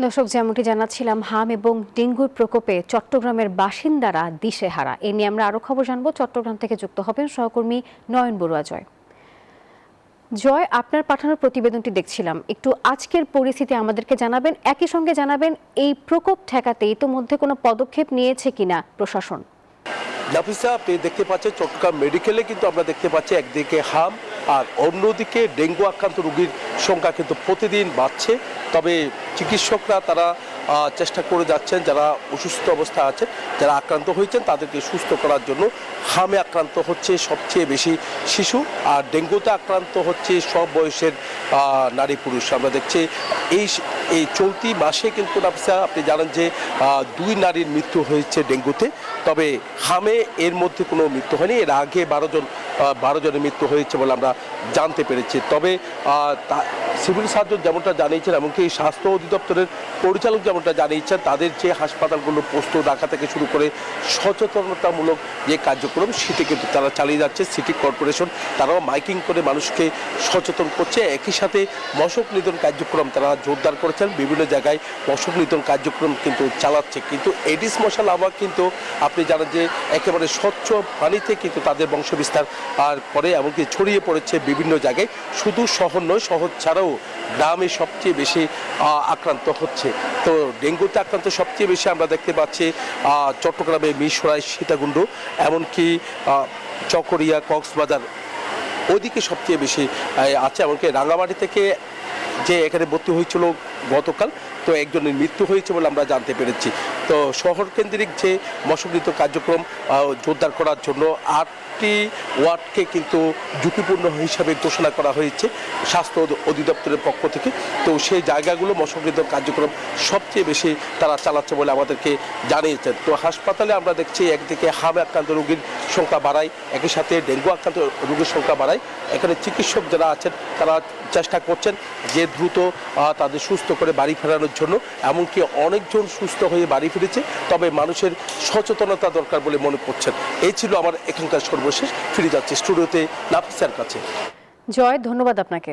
দর্শক, যেমনটি জানাচ্ছিলাম, হাম এবং ডেঙ্গুর প্রকোপে চট্টগ্রামের বাসিন্দারা দিশেহারা। এ নিয়ে আমরা আরো খবর জানবো। চট্টগ্রাম থেকে যুক্ত হবেন সহকর্মী নয়ন বড়ুয়া। জয়, আপনার পাঠানোর প্রতিবেদনটি দেখছিলাম, একটু আজকের পরিস্থিতি আমাদেরকে জানাবেন। একই সঙ্গে জানাবেন এই প্রকোপ ঠেকাতে ইতোমধ্যে কোনো পদক্ষেপ নিয়েছে কিনা প্রশাসন। নাফিসা, আপনি দেখতে পাচ্ছেন চট্টগ্রাম মেডিকেলে কিন্তু আমরা দেখতে পাচ্ছি একদিকে হাম আর অন্যদিকে ডেঙ্গু আক্রান্ত রোগীর সংখ্যা কিন্তু প্রতিদিন বাড়ছে। তবে চিকিৎসকরা তারা চেষ্টা করে যাচ্ছেন যারা অসুস্থ অবস্থায় আছেন, যারা আক্রান্ত হয়েছেন তাদেরকে সুস্থ করার জন্য। হামে আক্রান্ত হচ্ছে সবচেয়ে বেশি শিশু, আর ডেঙ্গুতে আক্রান্ত হচ্ছে সব বয়সের নারী পুরুষ। আমরা দেখছি এই চলতি মাসে কিন্তু নাফিসা, আপনি জানেন যে 2 নারীর মৃত্যু হয়েছে ডেঙ্গুতে। তবে হামে এর মধ্যে কোনো মৃত্যু হয়নি। এর আগে 12 জনের মৃত্যু হয়েছে বলে আমরা জানতে পেরেছি। তবে সিভিল সার্জন যেমনটা জানিয়েছেন, এমনকি স্বাস্থ্য অধিদপ্তরের পরিচালক যেমনটা জানিয়েছেন, তাদের যে হাসপাতালগুলো প্রস্তুত রাখা থেকে শুরু করে সচেতনতামূলক যে কার্যক্রম সেটি কিন্তু তারা চালিয়ে যাচ্ছে। সিটি কর্পোরেশন তারাও মাইকিং করে মানুষকে সচেতন করছে। একই সাথে মশক নিধন কার্যক্রম তারা জোরদার করেছেন। বিভিন্ন জায়গায় মশক নিধন কার্যক্রম কিন্তু চালাচ্ছে। কিন্তু এডিস মশা লার্ভা কিন্তু আপনি জানেন যে একেবারে স্বচ্ছ পানিতে কিন্তু তাদের বংশবিস্তার আর পরে এমনকি ছড়িয়ে পড়েছে বিভিন্ন জায়গায়। শুধু শহর নয়, শহর ছাড়াও গ্রামে সবচেয়ে বেশি আক্রান্ত হচ্ছে। তো ডেঙ্গুতে আক্রান্ত সবচেয়ে বেশি আমরা দেখতে পাচ্ছি চট্টগ্রামে মিরসরাই, সীতাকুণ্ড, এমনকি চকরিয়া, কক্সবাজার ওইদিকে সবচেয়ে বেশি আছে। এমনকি রাঙামাটি থেকে যে এখানে ভর্তি হয়েছিল গতকাল, তো একজনের মৃত্যু হয়েছে বলে আমরা জানতে পেরেছি। তো শহর কেন্দ্রিক যে মশকনিধন কার্যক্রম জোরদার করার জন্য 8টি ওয়ার্ডকে কিন্তু ঝুঁকিপূর্ণ হিসাবে ঘোষণা করা হয়েছে স্বাস্থ্য অধিদপ্তরের পক্ষ থেকে। তো সেই জায়গাগুলো মশকনিধন কার্যক্রম সবচেয়ে বেশি তারা চালাচ্ছে বলে আমাদেরকে জানিয়েছেন। তো হাসপাতালে আমরা দেখছি একদিকে হামে আক্রান্ত রোগীর সংখ্যা বাড়ায়, একই সাথে ডেঙ্গু আক্রান্ত রোগীর সংখ্যা বাড়ায়। এখানে চিকিৎসক যারা আছেন তারা চেষ্টা করছেন যে দ্রুত তাদের সুস্থ করে বাড়ি ফেরানোর জন্য। এমনকি অনেকজন সুস্থ হয়ে বাড়ি ফিরেছে। তবে মানুষের সচেতনতা দরকার বলে মনে করছেন। এই ছিল আমার এখানকার সর্বশেষ। ফিরে যাচ্ছে স্টুডিওতে নাফিসার কাছে। জয়, ধন্যবাদ আপনাকে।